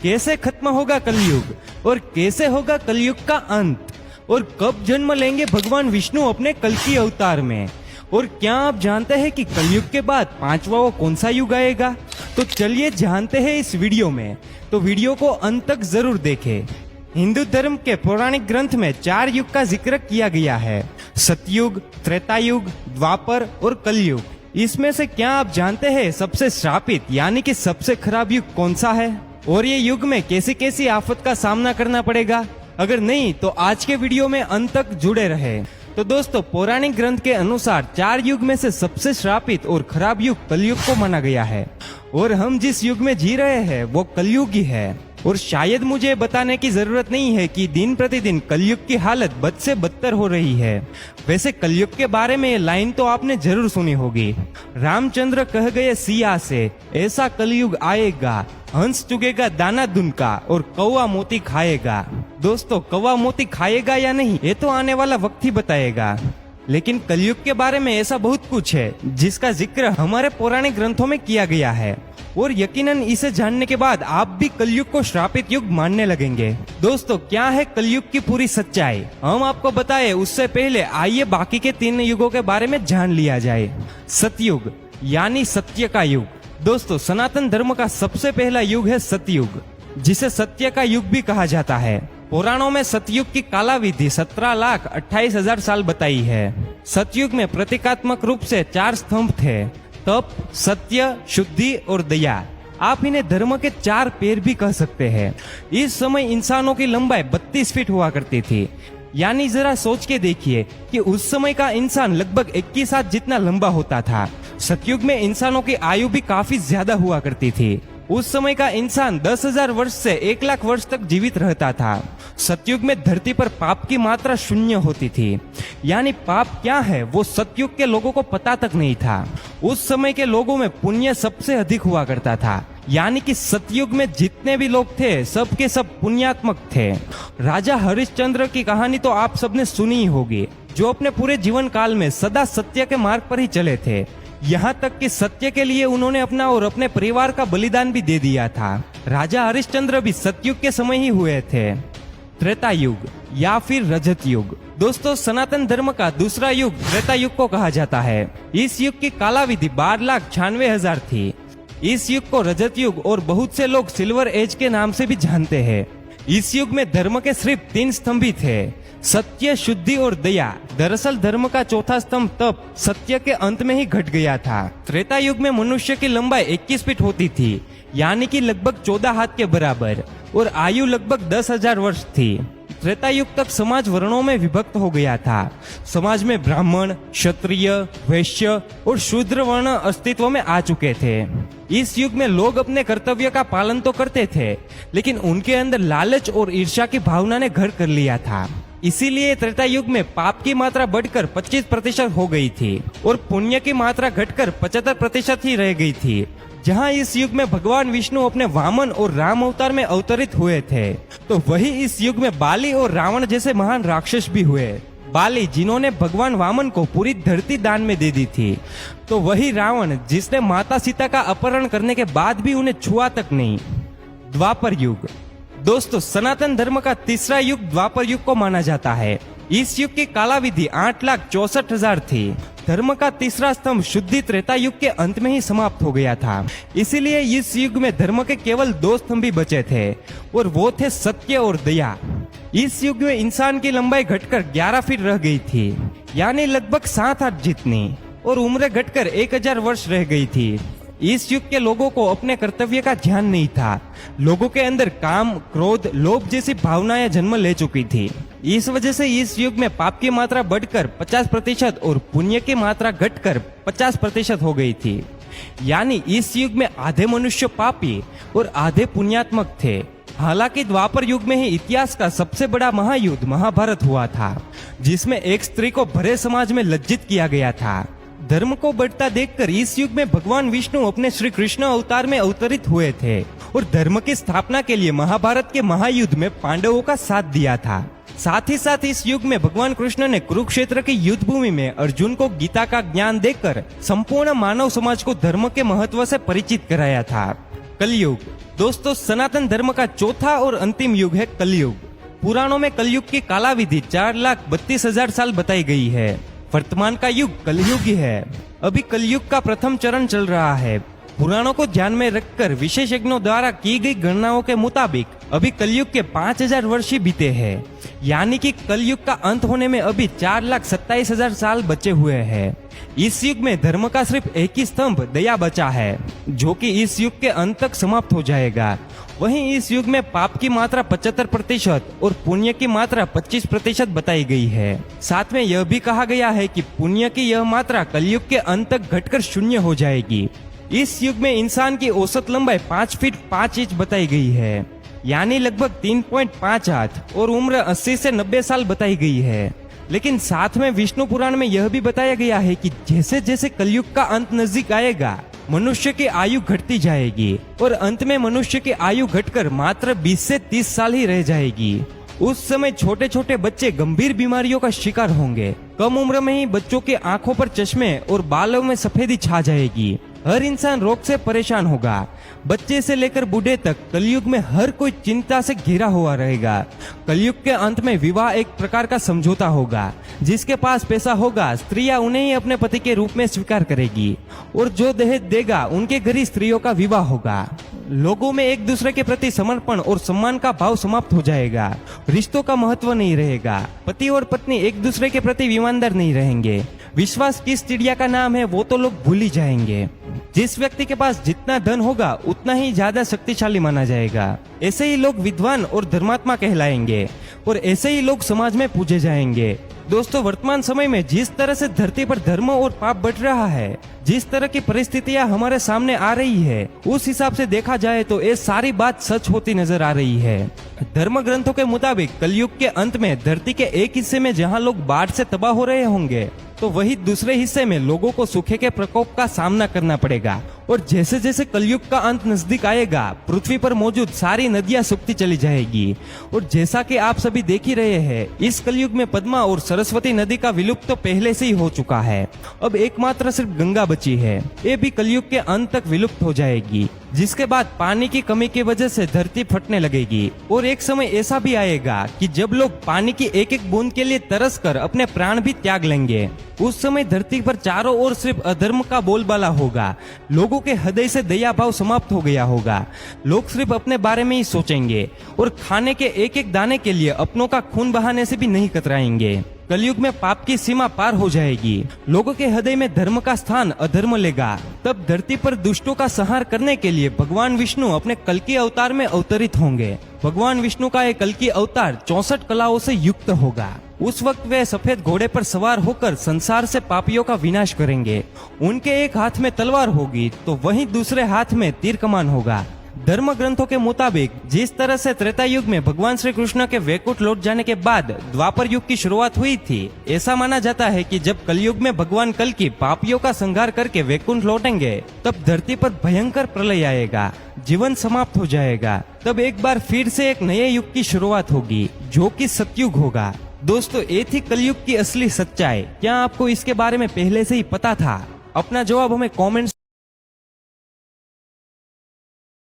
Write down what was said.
कैसे खत्म होगा कलयुग और कैसे होगा कलयुग का अंत, और कब जन्म लेंगे भगवान विष्णु अपने कल्कि अवतार में, और क्या आप जानते हैं कि कलयुग के बाद पांचवा वो कौन सा युग आएगा? तो चलिए जानते हैं इस वीडियो में, तो वीडियो को अंत तक जरूर देखें। हिंदू धर्म के पौराणिक ग्रंथ में 4 युग का जिक्र किया गया है, सतयुग, त्रेतायुग, द्वापर और कलयुग। इसमें से क्या आप जानते हैं सबसे श्रापित यानी कि सबसे खराब युग कौन सा है, और ये युग में कैसी कैसी आफत का सामना करना पड़ेगा? अगर नहीं तो आज के वीडियो में अंत तक जुड़े रहे। तो दोस्तों, पौराणिक ग्रंथ के अनुसार 4 युग में से सबसे श्रापित और खराब युग कलयुग को माना गया है, और हम जिस युग में जी रहे हैं वो कलयुग ही है। और शायद मुझे बताने की जरूरत नहीं है कि दिन प्रतिदिन कलयुग की हालत बद से बदतर हो रही है। वैसे कलयुग के बारे में ये लाइन तो आपने जरूर सुनी होगी, रामचंद्र कह गए सिया से, ऐसा कलयुग आएगा, हंस चुगेगा दाना दुनका और कौवा मोती खाएगा। दोस्तों, कौवा मोती खाएगा या नहीं ये तो आने वाला वक्त ही बताएगा, लेकिन कलयुग के बारे में ऐसा बहुत कुछ है जिसका जिक्र हमारे पौराणिक ग्रंथों में किया गया है, और यकीनन इसे जानने के बाद आप भी कलयुग को श्रापित युग मानने लगेंगे। दोस्तों, क्या है कलयुग की पूरी सच्चाई, हम आपको बताएं उससे पहले आइए बाकी के 3 युगों के बारे में जान लिया जाए। सतयुग यानी सत्य का युग। दोस्तों, सनातन धर्म का सबसे पहला युग है सतयुग, जिसे सत्य का युग भी कहा जाता है। पुराणों में सतयुग की कालावधि 17,28,000 साल बताई है। सतयुग में प्रतीकात्मक रूप से 4 स्तंभ थे, तप, सत्य, शुद्धि और दया। आप इन्हें धर्म के 4 पैर भी कह सकते हैं। इस समय इंसानों की लंबाई 32 फीट हुआ करती थी, यानी जरा सोच के देखिए कि उस समय का इंसान लगभग 21 हाथ जितना लंबा होता था। सतयुग में इंसानों की आयु भी काफी ज्यादा हुआ करती थी। उस समय का इंसान 10,000 वर्ष से 1,00,000 वर्ष तक जीवित रहता था। सतयुग में धरती पर पाप की मात्रा शून्य होती थी, यानी पाप क्या है वो सतयुग के लोगों को पता तक नहीं था। उस समय के लोगों में पुण्य सबसे अधिक हुआ करता था, यानी कि सतयुग में जितने भी लोग थे सब के सब पुण्यात्मक थे। राजा हरिश्चंद्र की कहानी तो आप सबने सुनी ही होगी, जो अपने पूरे जीवन काल में सदा सत्य के मार्ग पर ही चले थे। यहाँ तक कि सत्य के लिए उन्होंने अपना और अपने परिवार का बलिदान भी दे दिया था। राजा हरिश्चंद्र भी सतयुग के समय ही हुए थे। त्रेता युग या फिर रजत युग। दोस्तों, सनातन धर्म का दूसरा युग त्रेता युग को कहा जाता है। इस युग की कालावधि 12,96,000 थी। इस युग को रजत युग और बहुत से लोग सिल्वर एज के नाम से भी जानते हैं। इस युग में धर्म के सिर्फ 3 स्तंभ ही थे, सत्य, शुद्धि और दया। दरअसल धर्म का चौथा स्तंभ तप सत्य के अंत में ही घट गया था। त्रेता युग में मनुष्य की लंबाई 21 फीट होती थी, यानी कि लगभग 14 हाथ के बराबर, और आयु लगभग 10,000 वर्ष थी। त्रेता युग तक समाज वर्णों में विभक्त हो गया था। समाज में ब्राह्मण, क्षत्रिय, वैश्य और शूद्र वर्ण अस्तित्व में आ चुके थे। इस युग में लोग अपने कर्तव्य का पालन तो करते थे, लेकिन उनके अंदर लालच और ईर्ष्या की भावना ने घर कर लिया था। इसीलिए त्रेता युग में पाप की मात्रा बढ़कर 25% हो गई थी और पुण्य की मात्रा घटकर 75% ही रह गई थी। जहां इस युग में भगवान विष्णु अपने वामन और राम अवतार में अवतरित हुए थे, तो वही इस युग में बाली और रावण जैसे महान राक्षस भी हुए। बाली, जिन्होंने भगवान वामन को पूरी धरती दान में दे दी थी, तो वही रावण जिसने माता सीता का अपहरण करने के बाद भी उन्हें छुआ तक नहीं। द्वापर युग। दोस्तों, सनातन धर्म का तीसरा युग द्वापर युग को माना जाता है। इस युग की कालावधि 8,64,000 थी। धर्म का तीसरा स्तंभ शुद्धि त्रेता युग के अंत में ही समाप्त हो गया था। इसीलिए इस युग में धर्म के केवल 2 स्तंभ ही बचे थे, और वो थे सत्य और दया। इस युग में इंसान की लंबाई घटकर 11 फीट रह गई थी, यानी लगभग 7 हाथ जितनी, और उम्र घटकर 1,000 वर्ष रह गई थी। इस युग के लोगों को अपने कर्तव्य का ध्यान नहीं था। लोगों के अंदर काम, क्रोध, लोभ जैसी भावनाएं जन्म ले चुकी थी। इस वजह से इस युग में पाप की मात्रा बढ़कर 50% और पुण्य की मात्रा घटकर 50% हो गई थी। यानी इस युग में आधे मनुष्य पापी और आधे पुण्यात्मक थे। हालांकि द्वापर युग में ही इतिहास का सबसे बड़ा महायुद्ध महाभारत हुआ था, जिसमें एक स्त्री को भरे समाज में लज्जित किया गया था। धर्म को बढ़ता देखकर इस युग में भगवान विष्णु अपने श्री कृष्ण अवतार में अवतरित हुए थे और धर्म की स्थापना के लिए महाभारत के महायुद्ध में पांडवों का साथ दिया था। साथ ही साथ इस युग में भगवान कृष्ण ने कुरुक्षेत्र की युद्ध भूमि में अर्जुन को गीता का ज्ञान देकर संपूर्ण मानव समाज को धर्म के महत्व से परिचित कराया था। कलयुग। दोस्तों, सनातन धर्म का चौथा और अंतिम युग है कलयुग। पुराणों में कलयुग की कालाविधि 4,32,000 साल बताई गई है। वर्तमान का युग कलयुग ही है। अभी कलयुग का प्रथम चरण चल रहा है। पुराणों को ध्यान में रखकर विशेषज्ञों द्वारा की गई गणनाओं के मुताबिक अभी कलयुग के 5,000 वर्ष ही बीते हैं, यानी कि कलयुग का अंत होने में अभी 4,27,000 साल बचे हुए हैं। इस युग में धर्म का सिर्फ एक ही स्तंभ दया बचा है, जो कि इस युग के अंत तक समाप्त हो जाएगा। वहीं इस युग में पाप की मात्रा 75% और पुण्य की मात्रा 25% बताई गई है। साथ में यह भी कहा गया है कि पुण्य की यह मात्रा कलयुग के अंत तक घटकर शून्य हो जाएगी। इस युग में इंसान की औसत लंबाई 5 फीट 5 इंच बताई गई है, यानी लगभग 3.5 हाथ, और उम्र 80 से 90 साल बताई गई है। लेकिन साथ में विष्णु पुराण में यह भी बताया गया है कि जैसे जैसे कलयुग का अंत नजदीक आएगा, मनुष्य की आयु घटती जाएगी और अंत में मनुष्य की आयु घटकर मात्र 20 से 30 साल ही रह जाएगी। उस समय छोटे छोटे बच्चे गंभीर बीमारियों का शिकार होंगे। कम उम्र में ही बच्चों की आंखों पर चश्मे और बालों में सफेदी छा जाएगी। हर इंसान रोग से परेशान होगा। बच्चे से लेकर बूढ़े तक कलयुग में हर कोई चिंता से घिरा हुआ रहेगा। कलयुग के अंत में विवाह एक प्रकार का समझौता होगा। जिसके पास पैसा होगा, स्त्रियां उन्हें ही अपने पति के रूप में स्वीकार करेगी, और जो दहेज देगा उनके घर ही स्त्रियों का विवाह होगा। लोगों में एक दूसरे के प्रति समर्पण और सम्मान का भाव समाप्त हो जाएगा। रिश्तों का महत्व नहीं रहेगा। पति और पत्नी एक दूसरे के प्रति ईमानदार नहीं रहेंगे। विश्वास किस चिड़िया का नाम है वो तो लोग भूल ही जाएंगे। जिस व्यक्ति के पास जितना धन होगा उतना ही ज्यादा शक्तिशाली माना जाएगा। ऐसे ही लोग विद्वान और धर्मात्मा कहलाएंगे, और ऐसे ही लोग समाज में पूजे जाएंगे। दोस्तों, वर्तमान समय में जिस तरह से धरती पर धर्म और पाप बढ़ रहा है, जिस तरह की परिस्थितियां हमारे सामने आ रही है, उस हिसाब से देखा जाए तो ये सारी बात सच होती नजर आ रही है। धर्म ग्रंथों के मुताबिक कलयुग के अंत में धरती के एक हिस्से में जहां लोग बाढ़ से तबाह हो रहे होंगे, तो वही दूसरे हिस्से में लोगों को सूखे के प्रकोप का सामना करना पड़ेगा। और जैसे जैसे कलयुग का अंत नजदीक आएगा, पृथ्वी पर मौजूद सारी नदियां सूखती चली जाएगी। और जैसा कि आप सभी देख ही रहे हैं, इस कलयुग में पद्मा और सरस्वती नदी का विलुप्त तो पहले से ही हो चुका है। अब एकमात्र सिर्फ गंगा बची है। ये भी कलयुग के अंत तक विलुप्त हो जाएगी, जिसके बाद पानी की कमी की वजह से धरती फटने लगेगी। और एक समय ऐसा भी आएगा कि जब लोग पानी की एक एक बूंद के लिए तरस कर अपने प्राण भी त्याग लेंगे। उस समय धरती पर चारों ओर सिर्फ अधर्म का बोलबाला होगा। लोगों के हृदय से दया भाव समाप्त हो गया होगा। लोग सिर्फ अपने बारे में ही सोचेंगे और खाने के एक एक दाने के लिए अपनों का खून बहाने से भी नहीं कतराएंगे। कलयुग में पाप की सीमा पार हो जाएगी। लोगों के हृदय में धर्म का स्थान अधर्म लेगा। तब धरती पर दुष्टों का संहार करने के लिए भगवान विष्णु अपने कल्कि अवतार में अवतरित होंगे। भगवान विष्णु का एक कल्कि अवतार 64 कलाओं से युक्त होगा। उस वक्त वे सफेद घोड़े पर सवार होकर संसार से पापियों का विनाश करेंगे। उनके एक हाथ में तलवार होगी तो वहीं दूसरे हाथ में तीर कमान होगा। धर्म ग्रंथों के मुताबिक जिस तरह से त्रेता युग में भगवान श्री कृष्ण के वैकुंठ लौट जाने के बाद द्वापर युग की शुरुआत हुई थी, ऐसा माना जाता है कि जब कलयुग में भगवान कल्कि पापियों का संहार करके वैकुंठ लौटेंगे, तब धरती पर भयंकर प्रलय आएगा, जीवन समाप्त हो जाएगा। तब एक बार फिर से एक नए युग की शुरुआत होगी, जो कि सतयुग होगा। दोस्तों, ये थी कलयुग की असली सच्चाई। क्या आपको इसके बारे में पहले से ही पता था? अपना जवाब हमें कमेंट्स